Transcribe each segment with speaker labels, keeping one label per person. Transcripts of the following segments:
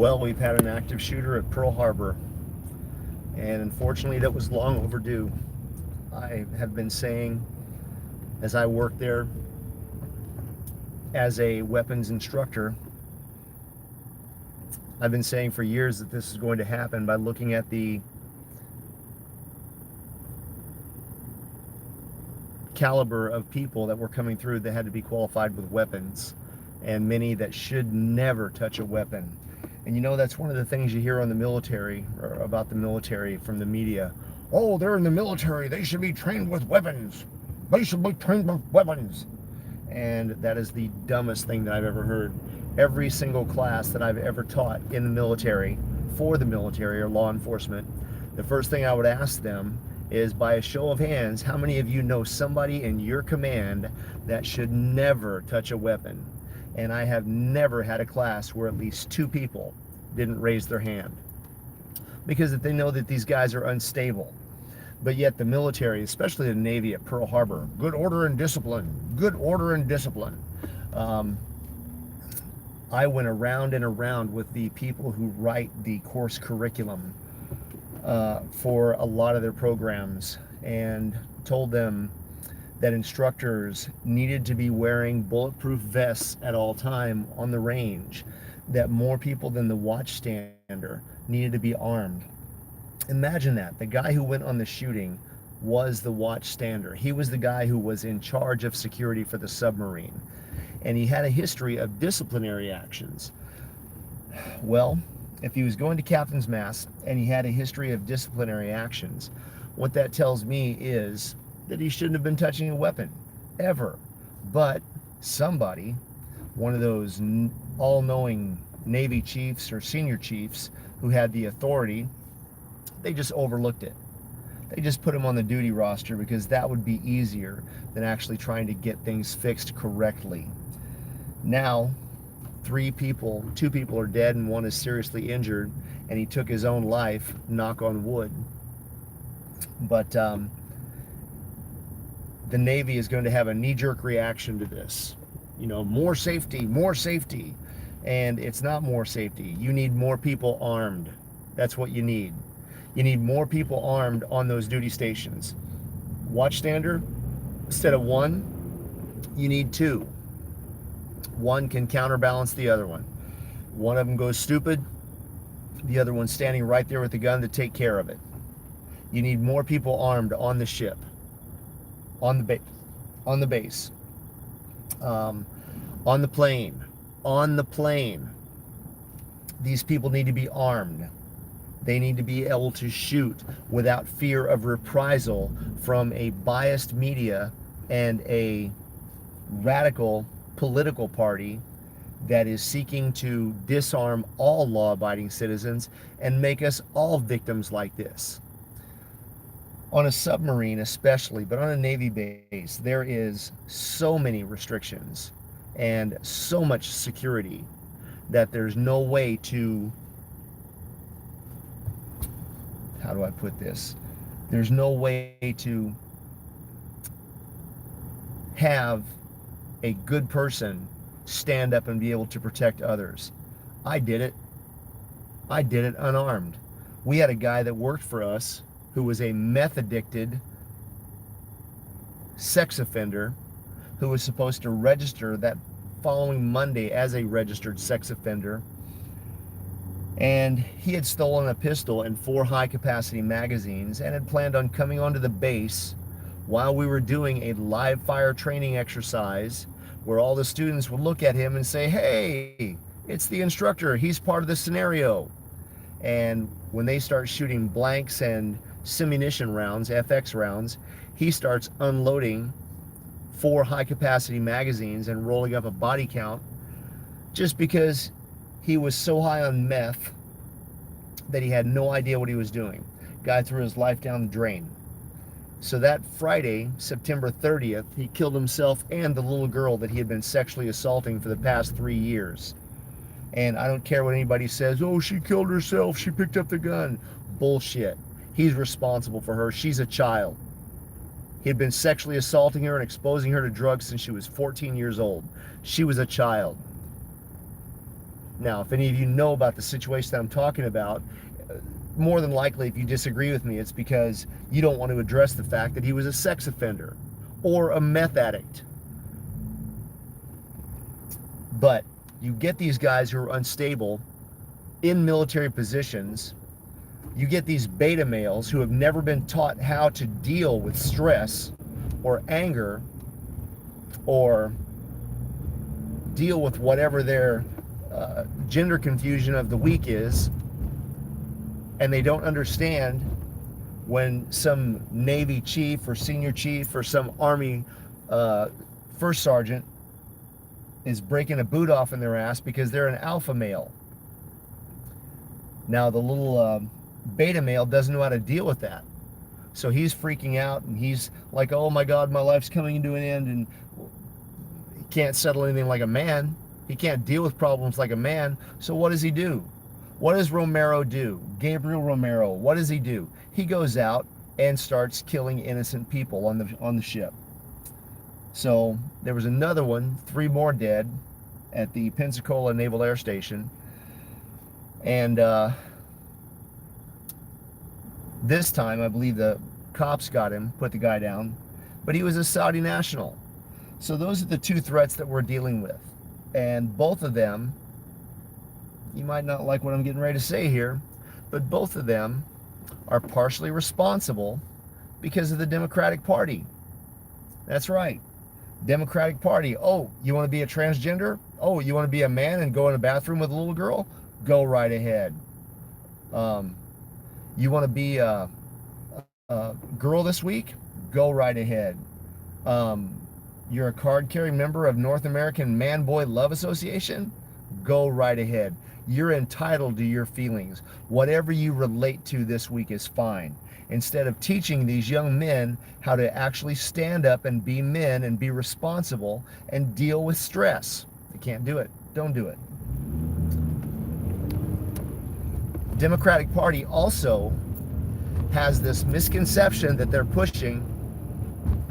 Speaker 1: Well, we've had an active shooter at Pearl Harbor, and unfortunately, that was long overdue. I have been saying, as I work there as a weapons instructor, I've been saying for years that this is going to happen by looking at the caliber of people that were coming through that had to be qualified with weapons, and many that should never touch a weapon. And you know, that's one of the things you hear on the military, or about the military from the media. Oh, they're in the military, they should be trained with weapons. They should be trained with weapons. And that is the dumbest thing that I've ever heard. Every single class that I've ever taught in the military, for the military or law enforcement, the first thing I would ask them is, by a show of hands, how many of you know somebody in your command that should never touch a weapon? And I have never had a class where at least 2 people didn't raise their hand, because they know that these guys are unstable. But yet the military, especially the Navy at Pearl Harbor, good order and discipline, good order and discipline. I went around and around with the people who write the course curriculum for a lot of their programs, and told them that instructors needed to be wearing bulletproof vests at all time on the range, that more people than the watchstander needed to be armed. Imagine that. The guy who went on the shooting was the watchstander. He was the guy who was in charge of security for the submarine, and he had a history of disciplinary actions. Well, if he was going to captain's mast and he had a history of disciplinary actions, what that tells me is that he shouldn't have been touching a weapon, ever. But somebody, one of those all-knowing Navy chiefs or senior chiefs who had the authority, they just overlooked it. They just put him on the duty roster because that would be easier than actually trying to get things fixed correctly. Now, 2 people are dead and 1 is seriously injured, and he took his own life, knock on wood. But the Navy is going to have a knee-jerk reaction to this. You know, more safety, more safety. And it's not more safety. You need more people armed. That's what you need. You need more people armed on those duty stations. Watchstander, instead of 1, you need 2. 1 can counterbalance the other one. One of them goes stupid, the other one's standing right there with the gun to take care of it. You need more people armed on the ship, on the base, on the plane. These people need to be armed. They need to be able to shoot without fear of reprisal from a biased media and a radical political party that is seeking to disarm all law-abiding citizens and make us all victims like this. On a submarine especially, but on a Navy base, there is so many restrictions and so much security that there's no way to, how do I put this? There's no way to have a good person stand up and be able to protect others. I did it unarmed. We had a guy that worked for us who was a meth addicted sex offender who was supposed to register that following Monday as a registered sex offender, and he had stolen a pistol and 4 high-capacity magazines and had planned on coming onto the base while we were doing a live fire training exercise where all the students would look at him and say, hey, it's the instructor, he's part of the scenario. And when they start shooting blanks and simunition rounds, FX rounds, he starts unloading 4 high-capacity magazines and rolling up a body count just because he was so high on meth that he had no idea what he was doing. Guy threw his life down the drain. So that Friday, September 30th, he killed himself and the little girl that he had been sexually assaulting for the past 3 years. And I don't care what anybody says, oh, she killed herself, she picked up the gun. Bullshit. He's responsible for her. She's a child. He had been sexually assaulting her and exposing her to drugs since she was 14 years old. She was a child. Now, if any of you know about the situation that I'm talking about, more than likely, if you disagree with me, it's because you don't want to address the fact that he was a sex offender or a meth addict. But you get these guys who are unstable in military positions. You get these beta males who have never been taught how to deal with stress or anger or deal with whatever their gender confusion of the week is, and they don't understand when some Navy chief or senior chief or some Army first sergeant is breaking a boot off in their ass because they're an alpha male. Now the little beta male doesn't know how to deal with that. So he's freaking out and he's like, oh my God, my life's coming to an end, and he can't settle anything like a man. He can't deal with problems like a man. So what does he do? What does Romero do? Gabriel Romero, what does he do? He goes out and starts killing innocent people on the ship. So there was another one, 3 more dead at the Pensacola Naval Air Station. And this time, I believe the cops got him, put the guy down, but he was a Saudi national. So those are the 2 threats that we're dealing with. And both of them, you might not like what I'm getting ready to say here, but both of them are partially responsible because of the Democratic Party. That's right. Democratic Party. Oh, you want to be a transgender? Oh, you want to be a man and go in a bathroom with a little girl? Go right ahead. You want to be a girl this week? Go right ahead. You're a card-carrying member of North American Man-Boy Love Association? Go right ahead. You're entitled to your feelings. Whatever you relate to this week is fine. Instead of teaching these young men how to actually stand up and be men and be responsible and deal with stress. They can't do it. Don't do it. Democratic Party also has this misconception that they're pushing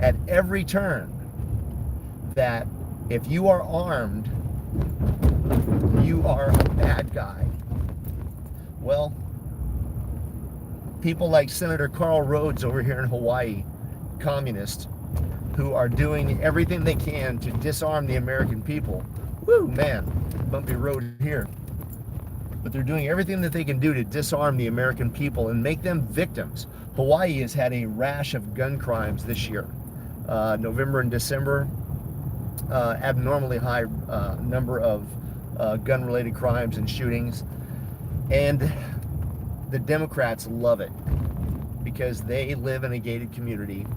Speaker 1: at every turn, that if you are armed, you are a bad guy. Well, people like Senator Carl Rhodes over here in Hawaii, communist, who are doing everything they can to disarm the American people. Woo, man, bumpy road here. But they're doing everything that they can do to disarm the American people and make them victims. Hawaii has had a rash of gun crimes this year. November and December, abnormally high number of gun-related crimes and shootings. And the Democrats love it because they live in a gated community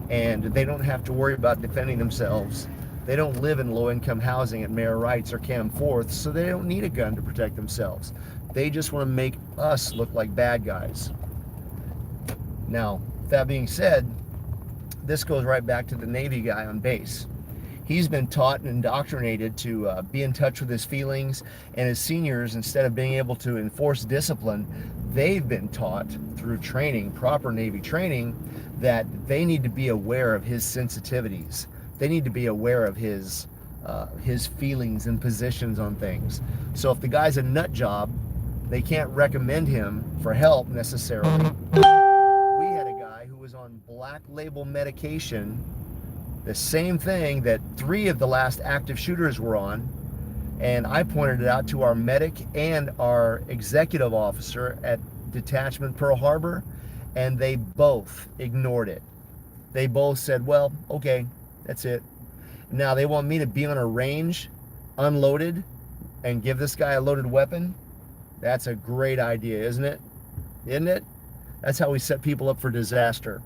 Speaker 1: and they don't have to worry about defending themselves. They don't live in low-income housing at Mayor Wrights or Cam Forth, so they don't need a gun to protect themselves. They just want to make us look like bad guys. Now, that being said, this goes right back to the Navy guy on base. He's been taught and indoctrinated to be in touch with his feelings, and his seniors, instead of being able to enforce discipline, they've been taught through training, proper Navy training, that they need to be aware of his sensitivities. They need to be aware of his feelings and positions on things. So if the guy's a nut job, they can't recommend him for help necessarily. We had a guy who was on black label medication, the same thing that 3 of the last active shooters were on, and I pointed it out to our medic and our executive officer at Detachment Pearl Harbor, and they both ignored it. They both said, well, okay, that's it. Now they want me to be on a range, unloaded, and give this guy a loaded weapon? That's a great idea, isn't it? Isn't it? That's how we set people up for disaster.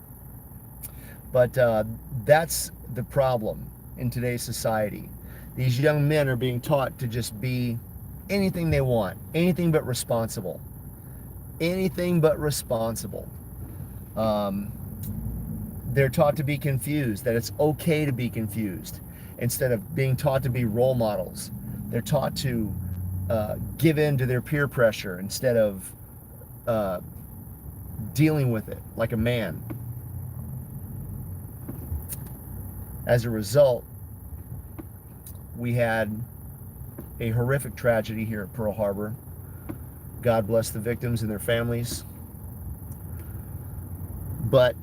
Speaker 1: But that's the problem in today's society. These young men are being taught to just be anything they want, anything but responsible. Anything but responsible. They're taught to be confused, that it's okay to be confused, instead of being taught to be role models. They're taught to give in to their peer pressure instead of dealing with it like a man. As a result, we had a horrific tragedy here at Pearl Harbor. God bless the victims and their families. But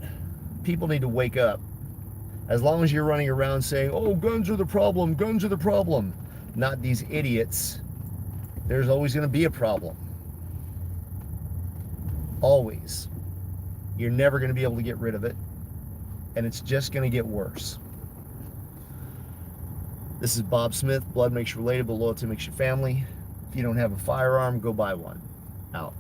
Speaker 1: people need to wake up. As long as you're running around saying, oh, guns are the problem, guns are the problem, not these idiots, there's always going to be a problem. Always. You're never going to be able to get rid of it, and it's just going to get worse. This is Bob Smith. Blood makes you relatable, loyalty makes you family. If you don't have a firearm, go buy one. Out.